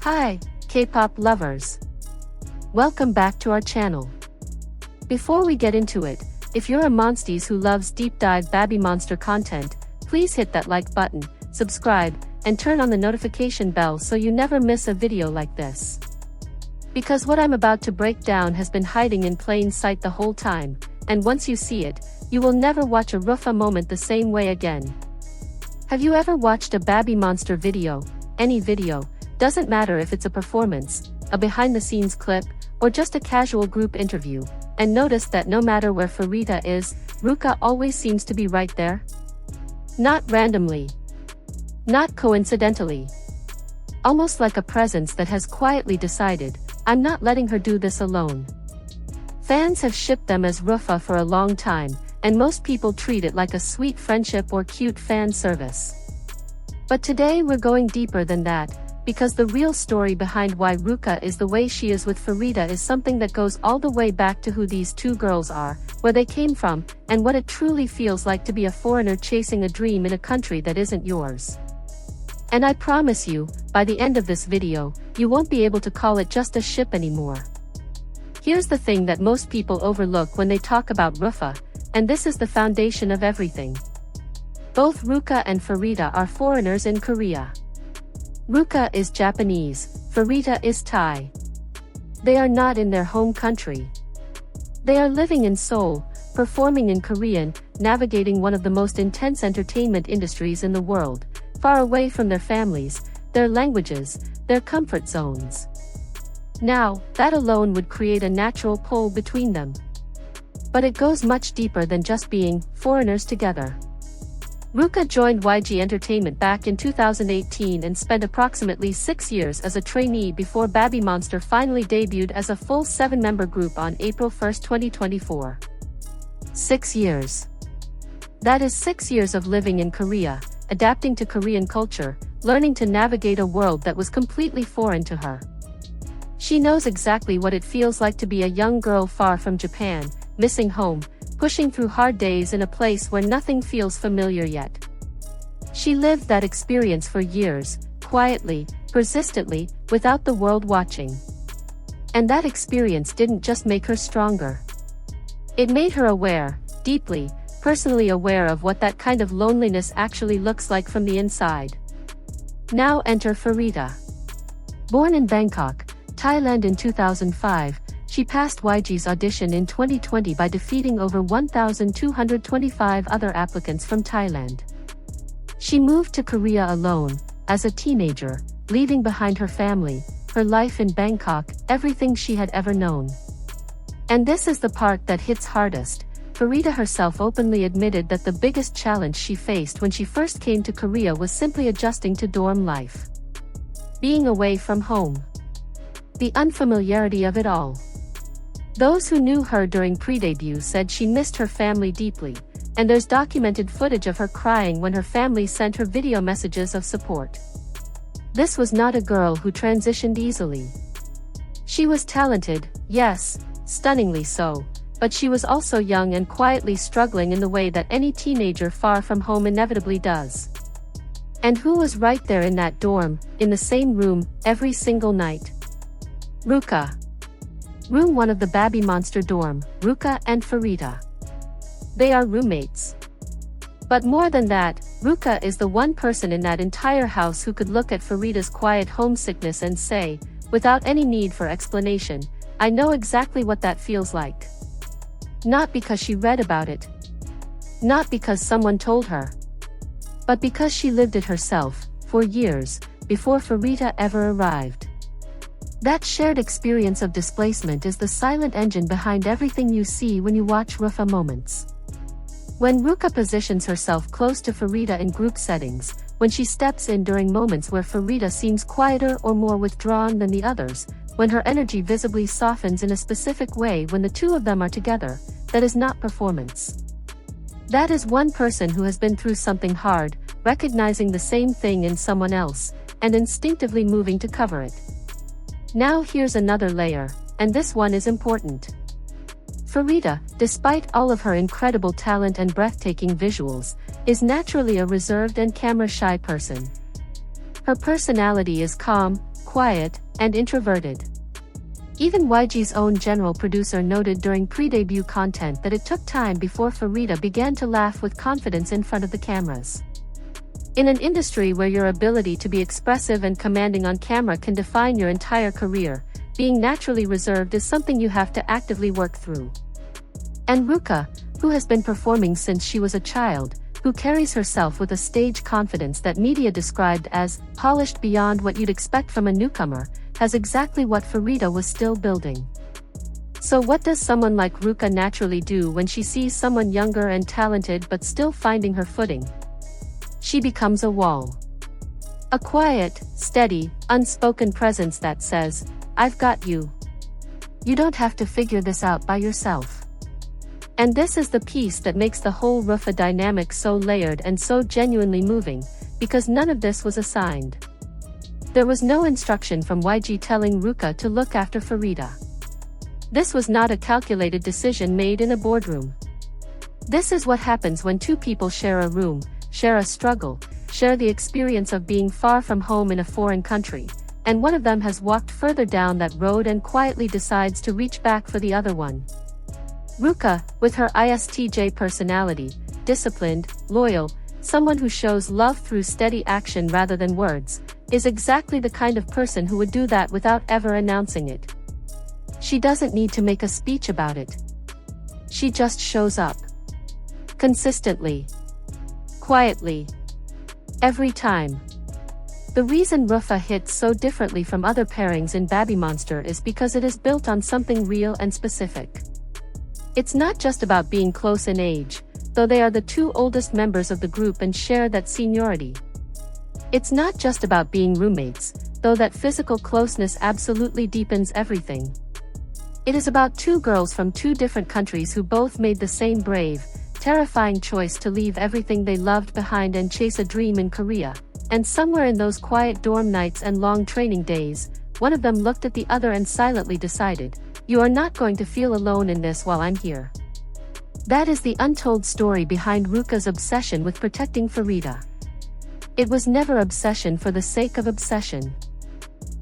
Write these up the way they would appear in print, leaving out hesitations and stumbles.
Hi, K-pop lovers. Welcome back to our channel. Before we get into it, if you're a MONSTIEZ who loves deep dive BABYMONSTER content, please hit that like button, subscribe, and turn on the notification bell so you never miss a video like this. Because what I'm about to break down has been hiding in plain sight the whole time, and once you see it, you will never watch a Ruka moment the same way again. Have you ever watched a BABYMONSTER video, any video, doesn't matter if it's a performance, a behind-the-scenes clip, or just a casual group interview, and noticed that no matter where Pharita is, Ruka always seems to be right there? Not randomly. Not coincidentally. Almost like a presence that has quietly decided, I'm not letting her do this alone. Fans have shipped them as Ruka for a long time, and most people treat it like a sweet friendship or cute fan service. But today we're going deeper than that, because the real story behind why Ruka is the way she is with Pharita is something that goes all the way back to who these two girls are, where they came from, and what it truly feels like to be a foreigner chasing a dream in a country that isn't yours. And I promise you, by the end of this video, you won't be able to call it just a ship anymore. Here's the thing that most people overlook when they talk about Ruka, and this is the foundation of everything. Both Ruka and Pharita are foreigners in Korea. Ruka is Japanese, Pharita is Thai. They are not in their home country. They are living in Seoul, performing in Korean, navigating one of the most intense entertainment industries in the world, far away from their families, their languages, their comfort zones. Now, that alone would create a natural pull between them. But it goes much deeper than just being foreigners together. Ruka joined YG Entertainment back in 2018 and spent approximately 6 years as a trainee before BABYMONSTER finally debuted as a full 7-member group on April 1, 2024. 6 years. That is 6 years of living in Korea, adapting to Korean culture, learning to navigate a world that was completely foreign to her. She knows exactly what it feels like to be a young girl far from Japan, missing home, pushing through hard days in a place where nothing feels familiar yet. She lived that experience for years, quietly, persistently, without the world watching. And that experience didn't just make her stronger. It made her aware, deeply, personally aware of what that kind of loneliness actually looks like from the inside. Now enter Pharita. Born in Bangkok, Thailand in 2005, she passed YG's audition in 2020 by defeating over 1,225 other applicants from Thailand. She moved to Korea alone, as a teenager, leaving behind her family, her life in Bangkok, everything she had ever known. And this is the part that hits hardest. Pharita herself openly admitted that the biggest challenge she faced when she first came to Korea was simply adjusting to dorm life. Being away from home. The unfamiliarity of it all. Those who knew her during pre-debut said she missed her family deeply, and there's documented footage of her crying when her family sent her video messages of support. This was not a girl who transitioned easily. She was talented, yes, stunningly so, but she was also young and quietly struggling in the way that any teenager far from home inevitably does. And who was right there in that dorm, in the same room, every single night? Ruka. Room 1 of the BABYMONSTER dorm, Ruka and Pharita. They are roommates. But more than that, Ruka is the one person in that entire house who could look at Pharita's quiet homesickness and say, without any need for explanation, I know exactly what that feels like. Not because she read about it. Not because someone told her. But because she lived it herself, for years, before Pharita ever arrived. That shared experience of displacement is the silent engine behind everything you see when you watch Ruka moments. When Ruka positions herself close to Pharita in group settings, when she steps in during moments where Pharita seems quieter or more withdrawn than the others, when her energy visibly softens in a specific way when the two of them are together, that is not performance. That is one person who has been through something hard, recognizing the same thing in someone else, and instinctively moving to cover it. Now here's another layer, and this one is important. Pharita, despite all of her incredible talent and breathtaking visuals, is naturally a reserved and camera-shy person. Her personality is calm, quiet, and introverted. Even YG's own general producer noted during pre-debut content that it took time before Pharita began to laugh with confidence in front of the cameras. In an industry where your ability to be expressive and commanding on camera can define your entire career, being naturally reserved is something you have to actively work through. And Ruka, who has been performing since she was a child, who carries herself with a stage confidence that media described as polished beyond what you'd expect from a newcomer, has exactly what Pharita was still building. So what does someone like Ruka naturally do when she sees someone younger and talented but still finding her footing? She becomes a wall. A quiet, steady, unspoken presence that says, "I've got you. You don't have to figure this out by yourself." And this is the piece that makes the whole Ruka dynamic so layered and so genuinely moving, because none of this was assigned. There was no instruction from YG telling Ruka to look after Pharita. This was not a calculated decision made in a boardroom. This is what happens when two people share a room, share a struggle, share the experience of being far from home in a foreign country, and one of them has walked further down that road and quietly decides to reach back for the other one. Ruka, with her ISTJ personality, disciplined, loyal, someone who shows love through steady action rather than words, is exactly the kind of person who would do that without ever announcing it. She doesn't need to make a speech about it. She just shows up. Consistently. Quietly. Every time. The reason Ruka hits so differently from other pairings in BABYMONSTER is because it is built on something real and specific. It's not just about being close in age, though they are the two oldest members of the group and share that seniority. It's not just about being roommates, though that physical closeness absolutely deepens everything. It is about two girls from two different countries who both made the same brave, terrifying choice to leave everything they loved behind and chase a dream in Korea. And somewhere in those quiet dorm nights and long training days, one of them looked at the other and silently decided, "You are not going to feel alone in this while I'm here." That is the untold story behind Ruka's obsession with protecting Pharita. It was never obsession for the sake of obsession.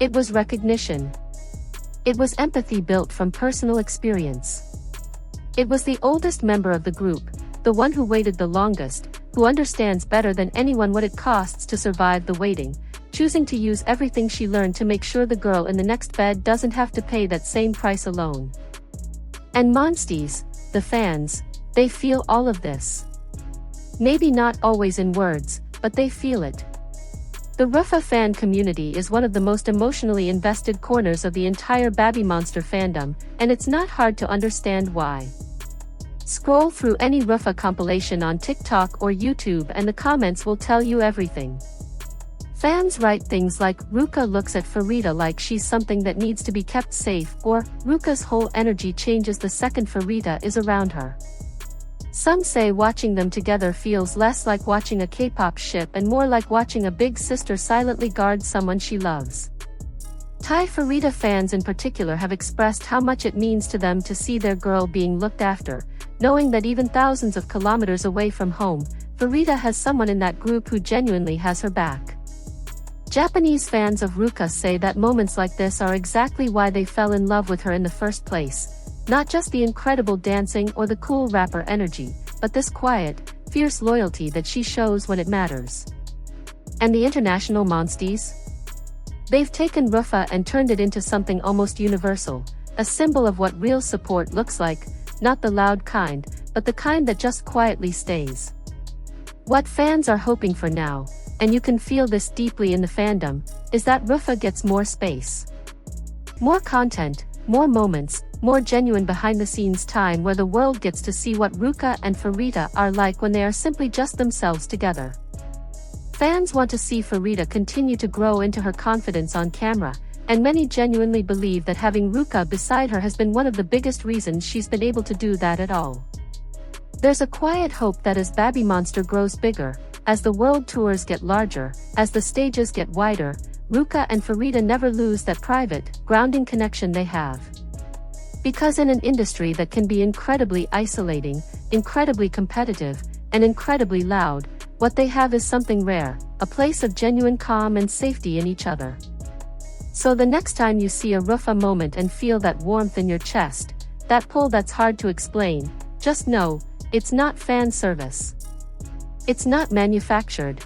It was recognition. It was empathy built from personal experience. It was the oldest member of the group, the one who waited the longest, who understands better than anyone what it costs to survive the waiting, choosing to use everything she learned to make sure the girl in the next bed doesn't have to pay that same price alone. And MONSTIEZ, the fans, they feel all of this. Maybe not always in words, but they feel it. The Ruka fan community is one of the most emotionally invested corners of the entire BABYMONSTER fandom, and it's not hard to understand why. Scroll through any Ruka compilation on TikTok or YouTube and the comments will tell you everything. Fans write things like, "Ruka looks at Pharita like she's something that needs to be kept safe," or "Ruka's whole energy changes the second Pharita is around her." Some say watching them together feels less like watching a K-pop ship and more like watching a big sister silently guard someone she loves. Thai Pharita fans in particular have expressed how much it means to them to see their girl being looked after, knowing that even thousands of kilometers away from home, Pharita has someone in that group who genuinely has her back. Japanese fans of Ruka say that moments like this are exactly why they fell in love with her in the first place. Not just the incredible dancing or the cool rapper energy, but this quiet, fierce loyalty that she shows when it matters. And the international MONSTIEZ? They've taken Ruka and turned it into something almost universal, a symbol of what real support looks like, not the loud kind, but the kind that just quietly stays. What fans are hoping for now, and you can feel this deeply in the fandom, is that Ruka gets more space. More content, more moments, more genuine behind-the-scenes time where the world gets to see what Ruka and Pharita are like when they are simply just themselves together. Fans want to see Pharita continue to grow into her confidence on camera, and many genuinely believe that having Ruka beside her has been one of the biggest reasons she's been able to do that at all. There's a quiet hope that as BABYMONSTER grows bigger, as the world tours get larger, as the stages get wider, Ruka and Pharita never lose that private, grounding connection they have. Because in an industry that can be incredibly isolating, incredibly competitive, and incredibly loud, what they have is something rare, a place of genuine calm and safety in each other. So the next time you see a Ruka moment and feel that warmth in your chest, that pull that's hard to explain, just know, it's not fan service. It's not manufactured.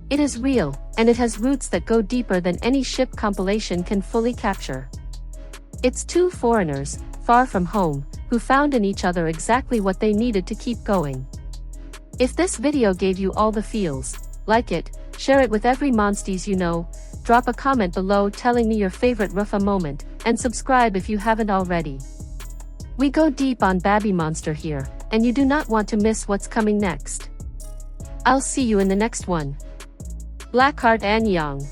It is real, and it has roots that go deeper than any ship compilation can fully capture. It's two foreigners, far from home, who found in each other exactly what they needed to keep going. If this video gave you all the feels, like it, share it with every MONSTIEZ you know, drop a comment below telling me your favorite Ruka moment, and subscribe if you haven't already. We go deep on BABYMONSTER here, and you do not want to miss what's coming next. I'll see you in the next one. Blackheart Annyeong.